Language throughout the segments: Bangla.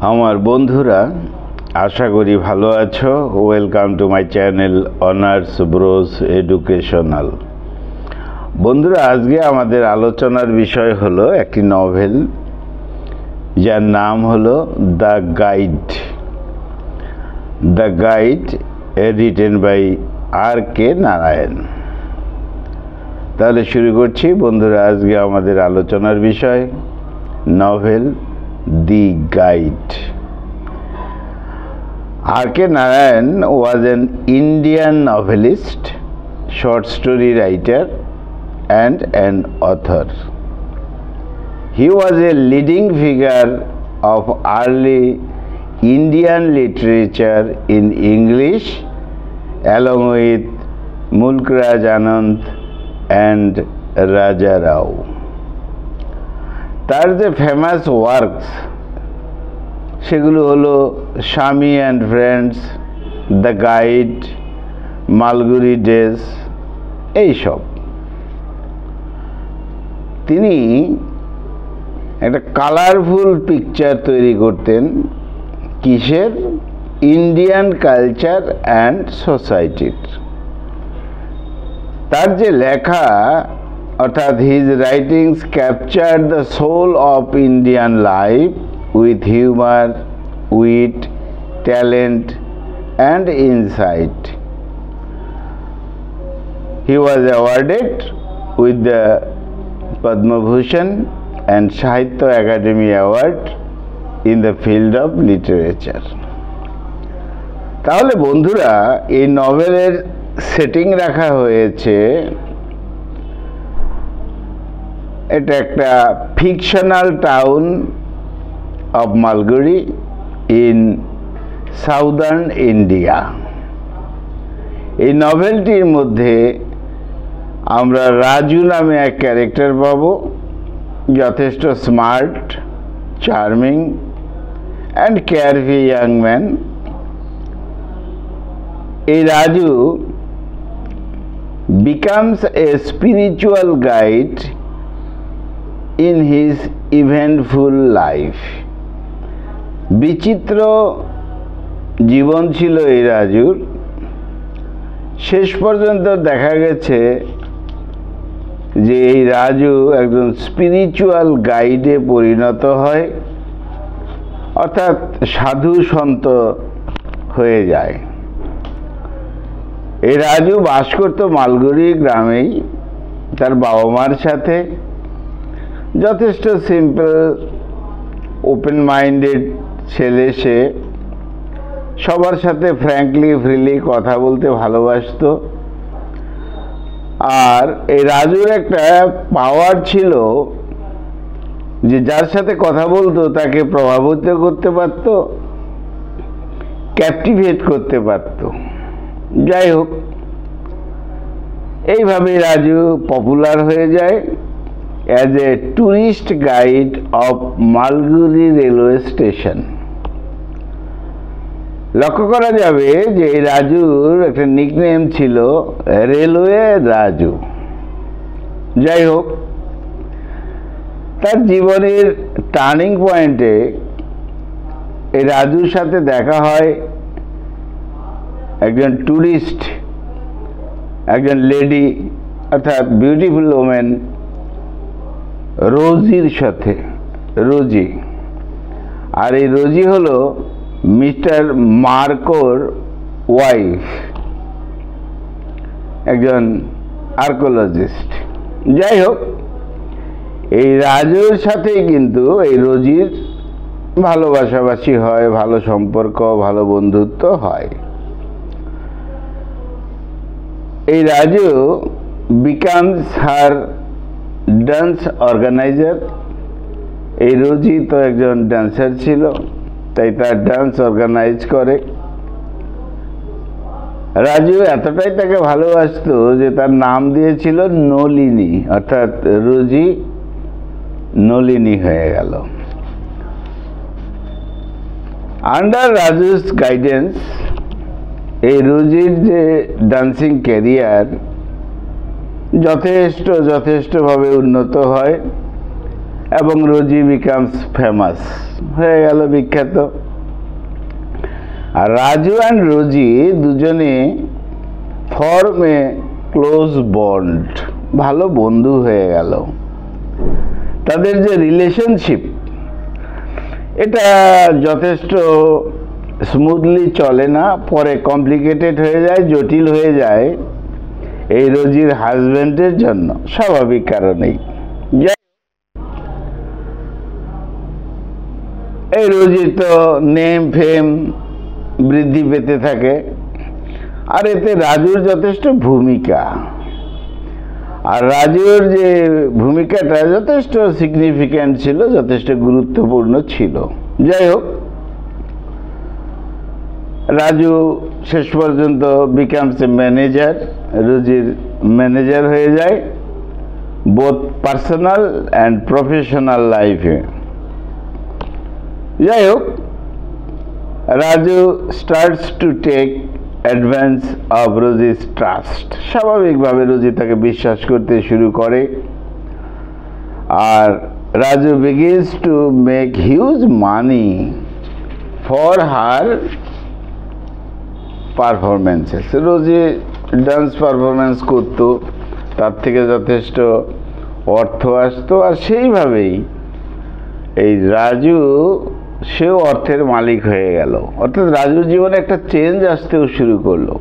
আমার বন্ধুরা আশা করি ভালো আছো। Welcome to my channel honours bros educational. বন্ধুরা, আজকে আমাদের আলোচনার বিষয় হলো একটি নভেল যার নাম হলো the guide. The guide written by R K. Narayan. তাহলে শুরু করছি বন্ধুরা। আজকে আমাদের আলোচনার বিষয় novel The Guide. R.K. Narayan was an Indian novelist, short story writer, and an author. He was a leading figure of early Indian literature in English, along with Mulk Raj Anand and Raja Rao. তার যে ফেমাস ওয়ার্কস সেগুলো হলো Swami and Friends, the Guide, Malgudi Days, এইসব। তিনি একটা কালারফুল পিকচার তৈরি করতেন কিসের? ইন্ডিয়ান কালচার অ্যান্ড সোসাইটির। তার যে লেখা অর্থাৎ his writings capture the soul of Indian life with humor, wit, talent, and insight. He was awarded with the Padma Bhushan and Sahitya Academy Award in the field of literature. তাহলে বন্ধুরা, এই নভেলের সেটিং রাখা হয়েছে, এটা একটা fictional town of Malguri in southern India. এই নভেলটির মধ্যে আমরা রাজু নামে এক ক্যারেক্টার পাব, যথেষ্ট smart, charming and carefree young man. এই Raju becomes a spiritual guide in his eventful life. বিচিত্র জীবন ছিল এই রাজুর। শেষ পর্যন্ত দেখা গেছে যে এই রাজু একজন স্পিরিচুয়াল গাইডে পরিণত হয়, অর্থাৎ সাধু সন্ত হয়ে যায়। এই রাজু বাস করত মালগুড়ি গ্রামেই তার বাবা মার সাথে। যথেষ্ট সিম্পল, ওপেন মাইন্ডেড ছেলে সে। সবার সাথে ফ্র্যাঙ্কলি ফ্রিলি কথা বলতে ভালোবাসত। আর এই রাজুর একটা পাওয়ার ছিল যে যার সাথে কথা বলতো তাকে প্রভাবিত করতে পারত, ক্যাপটিভেট করতে পারত। যাই হোক, এইভাবে রাজু পপুলার হয়ে যায় as a tourist guide of Malguri railway station. লক্ষ্য করা যাবে যে এই রাজুর একটা নিকনেম ছিল রেলওয়ে রাজু। যাই হোক, তার জীবনের টার্নিং পয়েন্টে এই রাজুর সাথে দেখা হয় একজন ট্যুরিস্ট, একজন লেডি অর্থাৎ বিউটিফুল ওমেন রোজির সাথে। রোজি, আর এই রোজি হলো মিস্টার মার্কোর ওয়াইফ, একজন আর্কোলজিস্ট। যাই হোক, এই রাজুর সাথেই কিন্তু এই রোজির ভালোবাসাবাসি হয়, ভালো সম্পর্ক, ভালো বন্ধুত্ব হয়। এই রাজু বিকামস হার ডান্স অর্গানাইজার। এই রোজি তো একজন ডান্সার ছিল, তাই তার ডান্স অর্গানাইজ করে। রাজু এতটাই তাকে ভালোবাসত যে তার নাম দিয়েছিল নলিনী, অর্থাৎ রোজি নলিনী হয়ে গেল। আন্ডার রাজুস গাইডেন্স এই রোজির যে ডান্সিং ক্যারিয়ার যথেষ্টভাবে উন্নত হয়। এবং রোজি বিকামস ফেমাস, হয়ে গেল বিখ্যাত। আর রাজু অ্যান্ড রোজি দুজনে ফর্ম এ ক্লোজ বন্ড, ভালো বন্ধু হয়ে গেল। তাদের যে রিলেশনশিপ, এটা যথেষ্ট স্মুথলি চলে না, পরে কমপ্লিকেটেড হয়ে যায়, জটিল হয়ে যায় এই রোজির হাজব্যান্ডের জন্য, স্বাভাবিক কারণেই। এই রোজির তো নেম ফেম বৃদ্ধি পেতে থাকে, আর এতে রাজুর যথেষ্ট ভূমিকা, আর রাজুর যে ভূমিকাটা যথেষ্ট সিগনিফিক্যান্ট ছিল, যথেষ্ট গুরুত্বপূর্ণ ছিল। যাই হোক, রাজু শেষ পর্যন্ত বিকামস এ ম্যানেজার, রোজির ম্যানেজার হয়ে যায় বোথ পার্সোনাল অ্যান্ড প্রফেশনাল লাইফে। যাই হোক, Raju starts to take advantage of Rosie's trust, স্বাভাবিকভাবে রোজি তাকে বিশ্বাস করতে শুরু করে, আর Raju begins to make huge money for her performances. Rosie dance performance করতো, তার থেকে যথেষ্ট অর্থ আসতো, আর সেইভাবেই এই রাজু সেও অর্থের মালিক হয়ে গেল, অর্থাৎ রাজুর জীবনে একটা চেঞ্জ আসতেও শুরু করলো।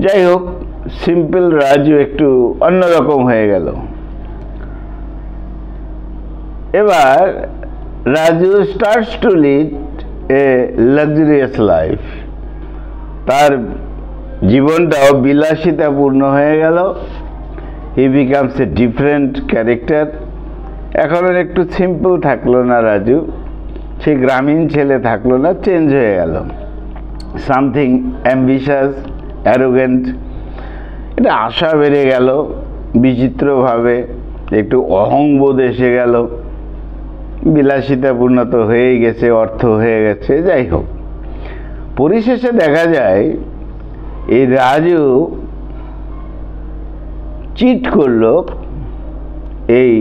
যাই হোক, সিম্পল রাজু একটু অন্যরকম হয়ে গেল। এবার Raju starts to lead a luxurious life, তার জীবনটাও বিলাসিতাপূর্ণ হয়ে গেল। হি বিকামস এ ডিফারেন্ট ক্যারেক্টার। এখন আর একটু সিম্পল থাকলো না রাজু, সেই গ্রামীণ ছেলে থাকলো না, চেঞ্জ হয়ে গেল। সামথিং অ্যাম্বিশাস, অ্যারোগেন্ট, এটা আশা বেড়ে গেল, বিচিত্রভাবে একটু অহংবোধ এসে গেল, বিলাসিতাপূর্ণ তো হয়েই গেছে, অর্থ হয়ে গেছে। যাই হোক, পরিশেষে দেখা যায় এই রাজু চিট করলো এই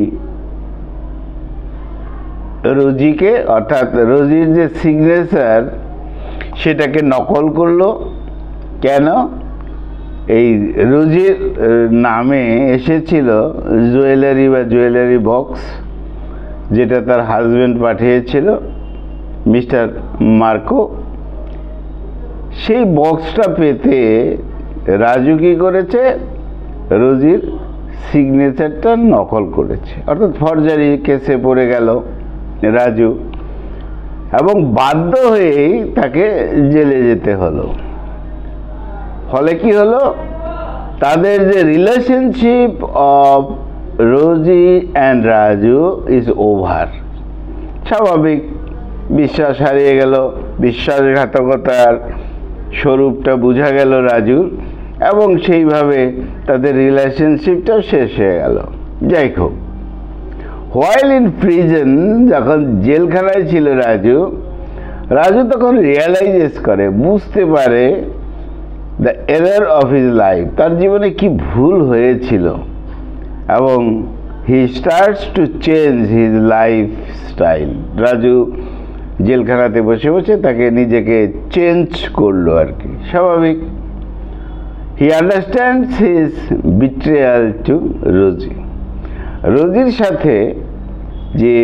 রোজিকে, অর্থাৎ রোজির যে সিগনেচার সেটাকে নকল করলো। কেন? এই রোজির নামে এসেছিল জুয়েলারি বা জুয়েলারি বক্স, যেটা তার হাজব্যান্ড পাঠিয়েছিল মিস্টার মার্কো। সেই বক্সটা পেতে রাজু কি করেছে? রোজির সিগনেচারটা নকল করেছে, অর্থাৎ ফরজারি কেসে পড়ে গেল রাজু, এবং বাধ্য হয়েই তাকে জেলে যেতে হলো। ফলে কি হলো? তাদের যে relationship of Rosie and Raju is over. স্বাভাবিক, বিশ্বাস হারিয়ে গেল, বিশ্বাসঘাতকতার স্বরূপটা বোঝা গেল রাজুর, এবং সেইভাবে তাদের রিলেশনশিপটাও শেষ হয়ে গেল। যাই হোক, হোয়াইল ইন প্রিজন, যখন জেলখানায় ছিল রাজু তখন রিয়েলাইজ করে, বুঝতে পারে the error of his life, তার জীবনে কি ভুল হয়েছিল, এবং he starts to change his life style. Raju জেলখানাতে বসে বসে তাকে নিজেকে চেঞ্জ করলো আর কি, স্বাভাবিক। He understands his betrayal to Rosie. রোজির সাথে যে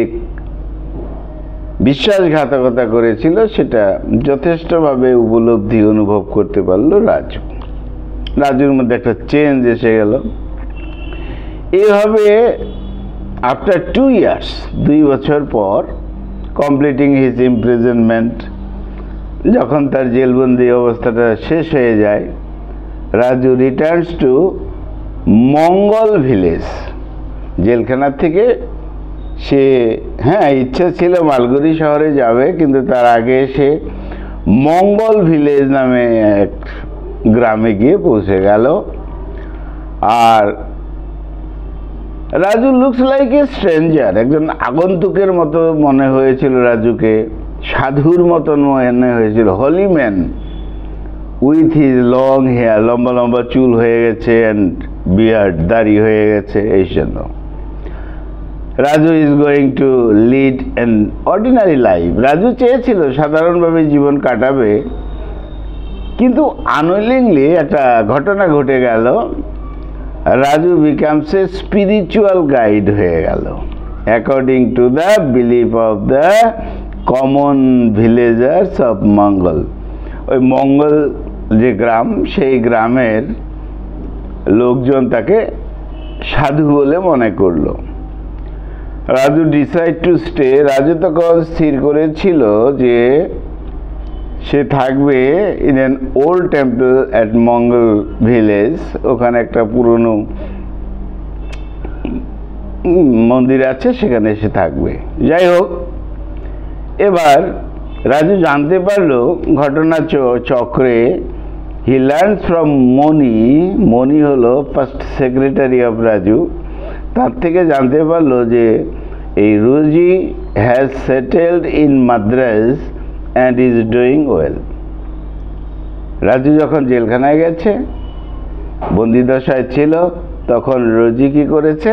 বিশ্বাসঘাতকতা করেছিল সেটা যথেষ্টভাবে উপলব্ধি অনুভব করতে পারলো রাজুর মধ্যে একটা চেঞ্জ এসে গেল। এভাবে আফটার 2 years, 2 বছর পর, কমপ্লিটিং হিজ ইমপ্রিজনমেন্ট, যখন তার জেলবন্দি অবস্থাটা শেষ হয়ে যায়, Raju returns to Mangal village. জেলখানার থেকে সে, ইচ্ছা ছিল মালগুড়ি শহরে যাবে, কিন্তু তার আগে সে মঙ্গল ভিলেজ নামে এক গ্রামে গিয়ে পৌঁছে গেল। আর Raju looks like a stranger, একজন আগন্তুকের মতো মনে হয়েছিল রাজুকে, সাধুর মতন মনে হয়েছিল, holy man with his long hair, লম্বা লম্বা চুল হয়ে গেছে, অ্যান্ড বিয়ার্ড, দাড়ি হয়ে গেছে, এই জন্য। Raju is going to lead an ordinary life. Raju চেয়েছিল সাধারণভাবে জীবন কাটাবে, কিন্তু আনউইলিংলি একটা ঘটনা ঘটে গেল। Raju becomes a spiritual guide হয়ে গেল, according to the belief of the common villagers of Mangal. ওই মঙ্গল যে গ্রাম, সেই গ্রামের লোকজন তাকে সাধু বলে মনে করলো। Raju decide to stay. Raju তখন স্থির করেছিল যে সে থাকবে in an old temple at Mangal village. ওখানে একটা পুরনো মন্দির আছে, সেখানে সে থাকবে। যাই হোক, এবার রাজু জানতে পারলো ঘটনা চক্রে হি লার্নস ফ্রম মণি। মণি হলো ফার্স্ট সেক্রেটারি অফ রাজু। তার থেকে জানতে পারলো যে এই Rosie has settled in Madras and is doing well. Raju যখন জেলখানায় গেছে, বন্দিদশায় ছিল, তখন রোজি কি করেছে?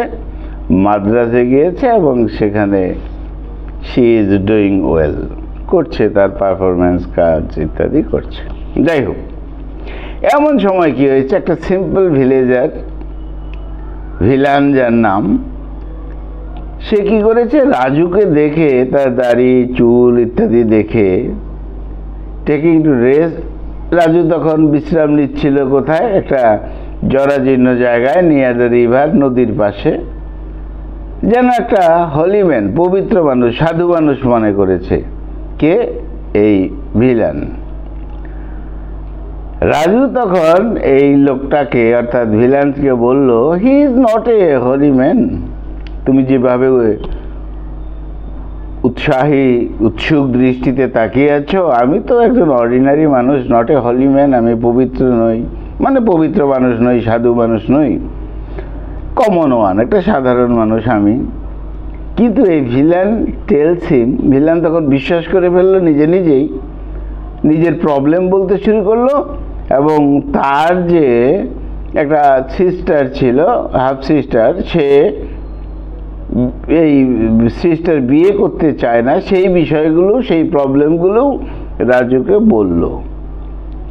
মাদ্রাসে গিয়েছে এবং সেখানে শি ইজ ডুইং ওয়েল, করছে, তার পারফরমেন্স কাজ ইত্যাদি করছে। যাই হোক, এমন সময় কি হয়েছে, একটা সিম্পল ভিলেজার, ভিলান যার নাম, সে কি করেছে? রাজুকে দেখে, তার দাড়ি চুল ইত্যাদি দেখে, টেকিং টু রেস্ট। রাজু তখন বিশ্রাম নিচ্ছিল কোথায়? একটা জরাজীর্ণ জায়গায়, নিয়ার দ্য রিভার, নদীর পাশে। যেন একটা হলিম্যান, পবিত্র মানুষ, সাধু মানুষ মনে করেছে। কে? এই ভিলান। রাজু তখন এই লোকটাকে, অর্থাৎ ভিলানকে বলল, he is not a Holliman. তুমি যেভাবে উৎসাহী উৎসুক দৃষ্টিতে তাকিয়ে আছো, আমি তো একজন অর্ডিনারি মানুষ, নট এ হলিম্যান। আমি পবিত্র নই, মানে পবিত্র মানুষ নই, সাধু মানুষ নই, কমন ওয়ান, একটা সাধারণ মানুষ আমি। কিন্তু এই ভিলান টেলস হিম, ভিলান তখন বিশ্বাস করে ফেললো নিজে নিজেই, নিজের প্রবলেম বলতে শুরু করলো। এবং তার যে একটা সিস্টার ছিল, হাফ সিস্টার, সে এই সিস্টার বিয়ে করতে চায় না, সেই বিষয়গুলো, সেই প্রবলেমগুলো রাজুকে বলল।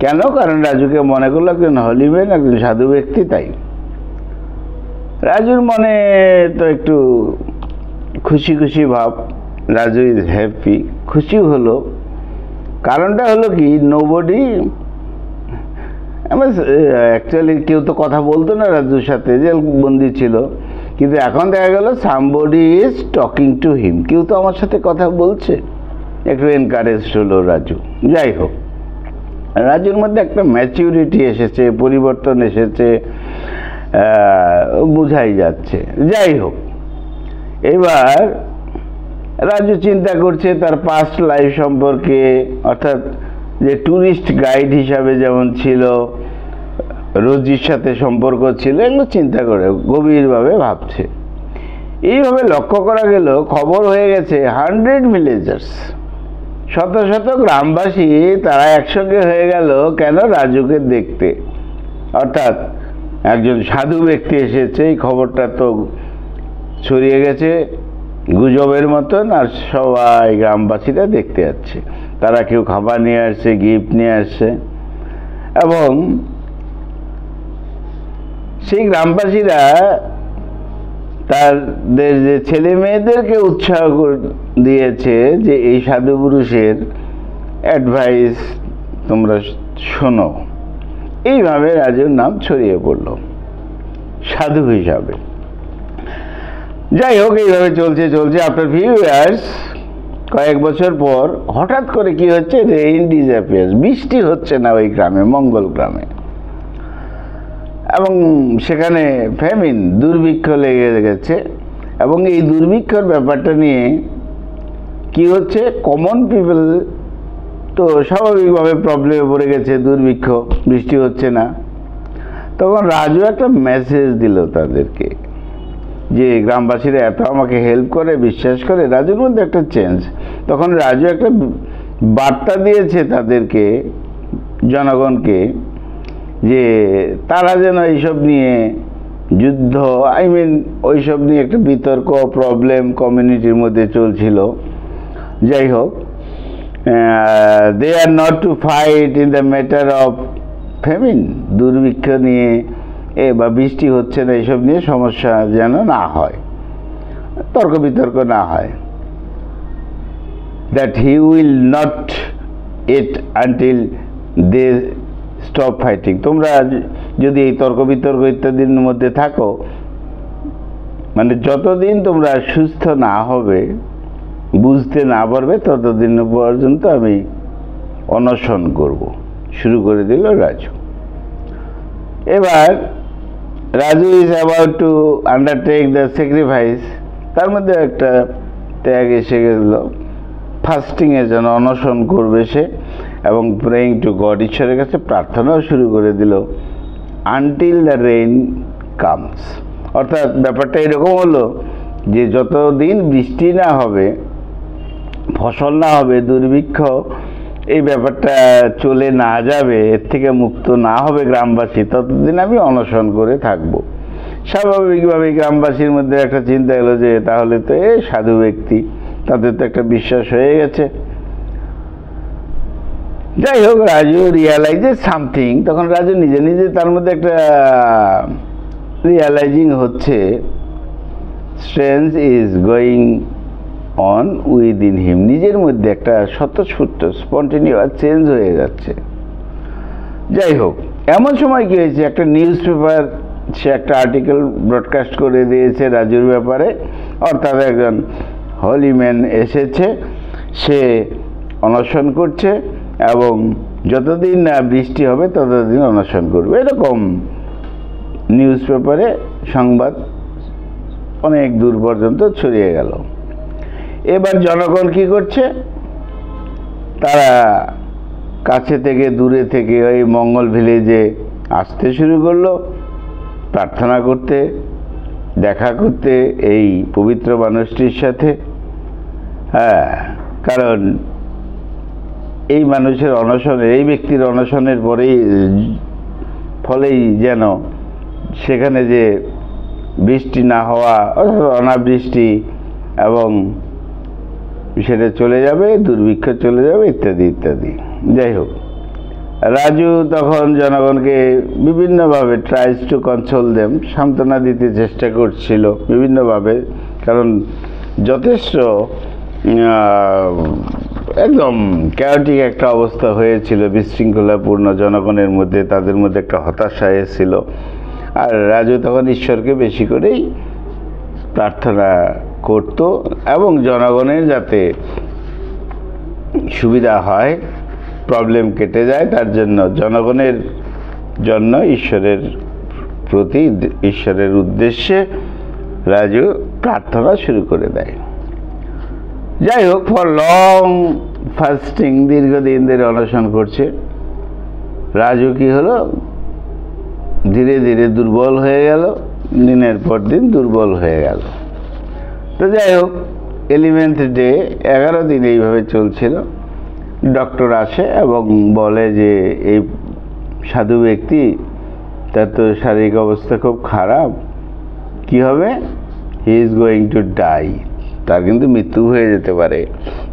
কেন? কারণ রাজুকে মনে করলো একজন হলিম্যান, একজন সাধু ব্যক্তি। তাই রাজুর মনে তো একটু খুশি খুশি ভাব। রাজু ইজ হ্যাপি, খুশি হলো। কারণটা হলো কি, নোবডি, অ্যাকচুয়ালি কেউ তো কথা বলতো না রাজুর সাথে, জেলবন্দি ছিল, কিন্তু এখন দেখা গেল somebody is talking to him, কেউ তো আমার সাথে কথা বলছে। একটু এনকারেজ হলো রাজু। যাই হোক, রাজুর মধ্যে একটা ম্যাচিউরিটি এসেছে, পরিবর্তন এসেছে, বোঝাই যাচ্ছে। যাই হোক, এবার রাজু চিন্তা করছে তার পাস্ট লাইফ সম্পর্কে, অর্থাৎ যে ট্যুরিস্ট গাইড হিসাবে যেমন ছিল, রোজির সাথে সম্পর্ক ছিল, এগুলো চিন্তা করে গভীরভাবে ভাবছে। এইভাবে লক্ষ্য করা গেল, খবর হয়ে গেছে 100 ভিলেজার্স, শত শত গ্রামবাসী, তারা একসঙ্গে হয়ে গেল। কেন? রাজুকে দেখতে। অর্থাৎ একজন সাধু ব্যক্তি এসেছে, এই খবরটা তো ছড়িয়ে গেছে গুজবের মতন, আর সবাই গ্রামবাসীরা দেখতে যাচ্ছে। তারা কেউ খাবার নিয়ে আসছে, গিফট নিয়ে আসছে, এবং সেই গ্রামবাসীরা তাদের যে ছেলে মেয়েদেরকে উৎসাহ দিয়েছে যে এই সাধু পুরুষের অ্যাডভাইস তোমরা শোনো। এইভাবে রাজুর নাম ছড়িয়ে পড়ল সাধু হিসাবে। যাই হোক, এইভাবে চলছে চলছে। আফটার ফিউ ইয়ার্স, কয়েক বছর পর হঠাৎ করে কি হচ্ছে, রেইন ডিসঅ্যাপিয়ার্স, বৃষ্টি হচ্ছে না ওই গ্রামে, মঙ্গল গ্রামে। এবং সেখানে ফ্যামিন, দুর্ভিক্ষ লেগে গেছে। এবং এই দুর্ভিক্ষর ব্যাপারটা নিয়ে কি হচ্ছে, কমন পিপল তো স্বাভাবিকভাবে প্রবলেমে পড়ে গেছে, দুর্ভিক্ষ, বৃষ্টি হচ্ছে না। তখন রাজু একটা মেসেজ দিল তাদেরকে, যে গ্রামবাসীরা এত আমাকে হেল্প করে, বিশ্বাস করে। রাজুর মধ্যে একটা চেঞ্জ। তখন রাজু একটা বার্তা দিয়েছে তাদেরকে, জনগণকে, যে তারা যেন এইসব নিয়ে যুদ্ধ, ওইসব নিয়ে একটা বিতর্ক প্রবলেম কমিউনিটির মধ্যে চলছিল। যাই হোক, they are not to fight in the matter of famine, দুর্ভিক্ষ নিয়ে বা বৃষ্টি হচ্ছে না এইসব নিয়ে সমস্যা যেন না হয়, তর্ক বিতর্ক না হয়। That he will not eat until they stop fighting. তোমরা যদি এই তর্ক বিতর্ক ইত্যাদির মধ্যে থাকো, যতদিন তোমরা সুস্থ না হবে, বুঝতে না পারবে, ততদিন পর্যন্ত আমি অনশন করব, শুরু করে দিল রাজু। এবার Raju is about two undertake the sacrifice, তার মধ্যে একটা ত্যাগ এসে গেল, ফাস্টিংয়ের জন্য অনশন করবে সে, এবং প্রেইং টু গড, ঈশ্বরের কাছে প্রার্থনাও শুরু করে দিল, আনটিল দ্য রেইন কামস। অর্থাৎ ব্যাপারটা এরকম হলো যে যতদিন বৃষ্টি না হবে, ফসল না হবে, দুর্ভিক্ষ এই ব্যাপারটা চলে না যাবে, এর থেকে মুক্ত না হবে গ্রামবাসী, ততদিন আমি অনশন করে থাকবো। স্বাভাবিকভাবে গ্রামবাসীর মধ্যে একটা চিন্তা এলো যে তাহলে তো এ সাধু ব্যক্তি, তাদের তো একটা বিশ্বাস হয়ে গেছে। যাই হোক, রাজু রিয়ালাইজেস সামথিং, তখন রাজু নিজে নিজে তার মধ্যে একটা রিয়ালাইজিং হচ্ছে, strange is going on within him, নিজের মধ্যে একটা স্বতঃস্ফূর্ত স্পন্টেনিয়াস চেঞ্জ হয়ে যাচ্ছে। যাই হোক, এমন সময় কি হয়েছে, একটা নিউজ পেপার সে একটা আর্টিকেল ব্রডকাস্ট করে দিয়েছে রাজুর ব্যাপারে, অর্থাৎ একজন হোলি ম্যান এসেছে, সে অনশন করছে এবং যতদিন না বৃষ্টি হবে ততদিন অনশন করবে, এরকম নিউজ পেপারে সংবাদ অনেক দূর পর্যন্ত ছড়িয়ে গেল। এবার জনগণ কি করছে, তারা কাছে থেকে দূরে থেকে ওই মঙ্গল ভিলেজে আসতে শুরু করলো, প্রার্থনা করতে, দেখা করতে এই পবিত্র মানুষটির সাথে। হ্যাঁ, কারণ এই মানুষের অনশনের, এই ব্যক্তির অনশনের ফলেই যেন সেখানে যে বৃষ্টি না হওয়া, অনাবৃষ্টি, এবং সেটা চলে যাবে, দুর্ভিক্ষ চলে যাবে, ইত্যাদি ইত্যাদি। যাই হোক, রাজু তখন জনগণকে বিভিন্নভাবে ট্রাইজ টু কনসোল দেম, সান্ত্বনা দিতে চেষ্টা করছিল বিভিন্নভাবে, কারণ যথেষ্ট একদম ক্যাওটিক একটা অবস্থা হয়েছিল, বিশৃঙ্খলাপূর্ণ, জনগণের মধ্যে তাদের মধ্যে একটা হতাশা এসেছিল। আর রাজু তখন ঈশ্বরকে বেশি করেই প্রার্থনা করত, এবং জনগণের যাতে সুবিধা হয়, প্রবলেম কেটে যায়, তার জন্য জনগণের জন্য ঈশ্বরের প্রতি, ঈশ্বরের উদ্দেশ্যে রাজু প্রার্থনা শুরু করে দেয়। যাই হোক, ফর লং ফাস্টিং, দীর্ঘদিন ধরে অনশন করছে রাজু। কি হলো, ধীরে ধীরে দুর্বল হয়ে গেল, দিনের পর দিন দুর্বল হয়ে গেল। তো যাই হোক, 11th ডে, 11 দিন এইভাবে চলছিল। ডক্টর আসে এবং বলে যে এই সাধু ব্যক্তি, তার তো শারীরিক অবস্থা খুব খারাপ, কি হবে, he is going to die, তার কিন্তু মৃত্যু হয়ে যেতে পারে।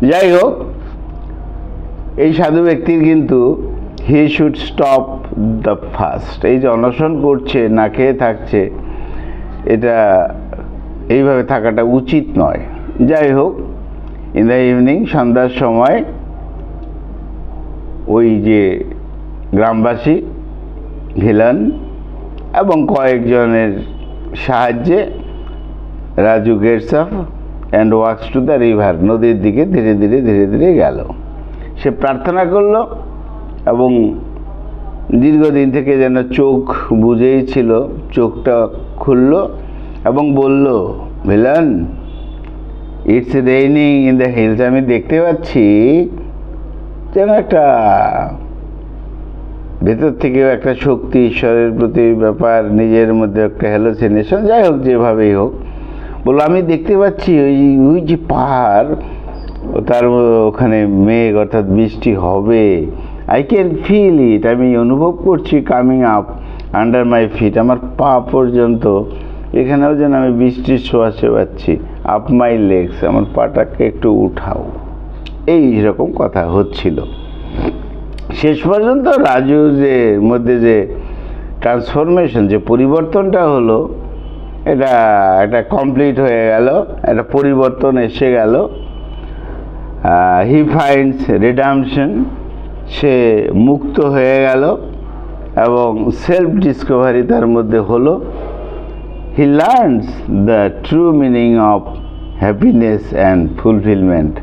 যাই হোক, এই সাধু ব্যক্তির কিন্তু he should stop the fast, এই যে অনশন করছে, না খেয়ে থাকছে, এটা এইভাবে থাকাটা উচিত নয়। যাই হোক, ইন দ্য ইভিনিং, সন্ধ্যার সময়, ওই যে গ্রামবাসী, ভিলেন এবং কয়েকজনের সাহায্যে Raju gets up and walks to the river, নদীর দিকে ধীরে ধীরে ধীরে ধীরে গেল। সে প্রার্থনা করল এবং দীর্ঘদিন থেকে যেন চোখ বুজেই ছিল, চোখটা খুলল এবং বলল, villain, it's raining in the hills, আমি দেখতে পাচ্ছি যেন একটা ভেতর থেকেও একটা শক্তি, ঈশ্বরের প্রতি ব্যাপার, নিজের মধ্যে একটা হ্যালোসিনেশন, যাই হোক, যেভাবেই হোক, বললো আমি দেখতে পাচ্ছি ওই যে পাহাড়, তার ওখানে মেঘ, অর্থাৎ বৃষ্টি হবে, আই ক্যান ফিল ইট, আমি অনুভব করছি, coming up, under my feet, আমার পা পর্যন্ত, এখানেও যেন আমি বৃষ্টির ছোঁয়াচে পাচ্ছি। আপ মাই লেগস, আমার পাটাকে একটু উঠাও, এই রকম কথা হচ্ছিল। শেষ পর্যন্ত রাজুর যে মধ্যে যে ট্রান্সফরমেশন, যে পরিবর্তনটা হলো, এটা একটা কমপ্লিট হয়ে গেল, একটা পরিবর্তন এসে গেল। হি ফাইন্ডস রিডামশন, সে মুক্ত হয়ে গেল এবং সেলফ ডিসকভারি তার মধ্যে হলো। He learns the true meaning of happiness and fulfilment,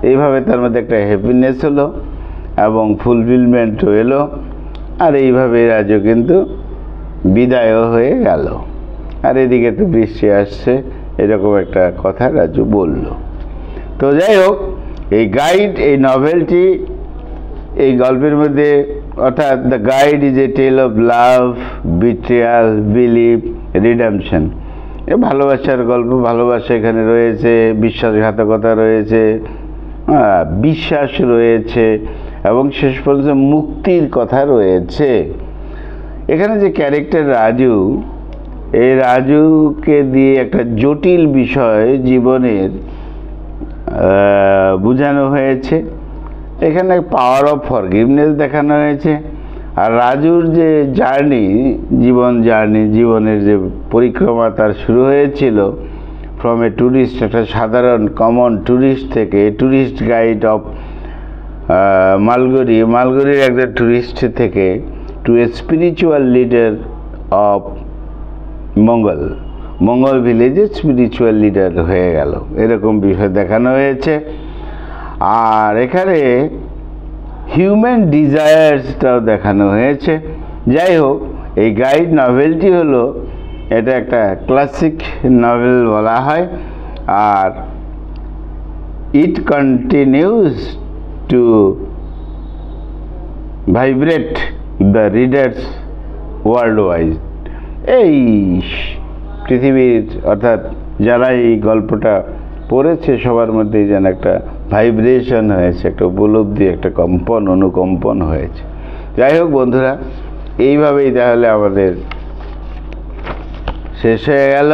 এইভাবে তার মধ্যে একটা হ্যাপিনেস হলো এবং ফুলফিলমেন্টও এলো। আর এইভাবে রাজু কিন্তু বিদায়ও হয়ে গেল। আর এদিকে তো বৃষ্টি আসছে, এরকম একটা কথা রাজু বলল। তো যাই হোক, এই গাইড, এই নভেলটি, এই গল্পের মধ্যে, অর্থাৎ the Guide is a tale of love, betrayal, believe, redemption. এ ভালোবাসার গল্প, ভালোবাসা এখানে রয়েছে, বিশ্বাসঘাতকতা রয়েছে, বিশ্বাস রয়েছে এবং শেষ পর্যন্ত মুক্তির কথা রয়েছে। এখানে যে ক্যারেক্টার রাজু, এই রাজুকে দিয়ে একটা জটিল বিষয় জীবনের বোঝানো হয়েছে। এখানে পাওয়ার অফ ফরগিভনেস দেখানো হয়েছে। আর রাজুর যে জার্নি, জীবনের যে পরিক্রমা তার শুরু হয়েছিল ফ্রম এ ট্যুরিস্ট, একটা সাধারণ কমন ট্যুরিস্ট থেকে, ট্যুরিস্ট গাইড অফ মালগুড়ির একজন ট্যুরিস্ট থেকে to a spiritual leader of Mangal ভিলেজের স্পিরিচুয়াল লিডার হয়ে গেল, এরকম বিষয় দেখানো হয়েছে। আর এখানে হিউম্যান ডিজায়ার্সটাও দেখানো হয়েছে। যাই হোক, এই গাইড নভেলটি হলো, এটা একটা ক্লাসিক নভেল বলা হয়। আর it continues to vibrate the readers world wide. এই পৃথিবীর, অর্থাৎ যারা এই গল্পটা পড়েছে সবার মধ্যেই যেন একটা ভাইব্রেশন হয়েছে, একটা উপলব্ধি, একটা অনুকম্পন হয়েছে। যাই হোক বন্ধুরা, এইভাবেই তাহলে আমাদের শেষ হয়ে গেল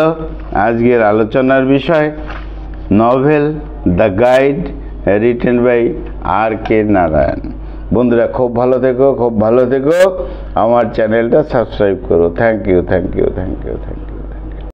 আজকের আলোচনার বিষয়, novel the guide, written by R.K. Narayan. বন্ধুরা খুব ভালো থেকো, আমার চ্যানেলটা সাবস্ক্রাইব করো। Thank you.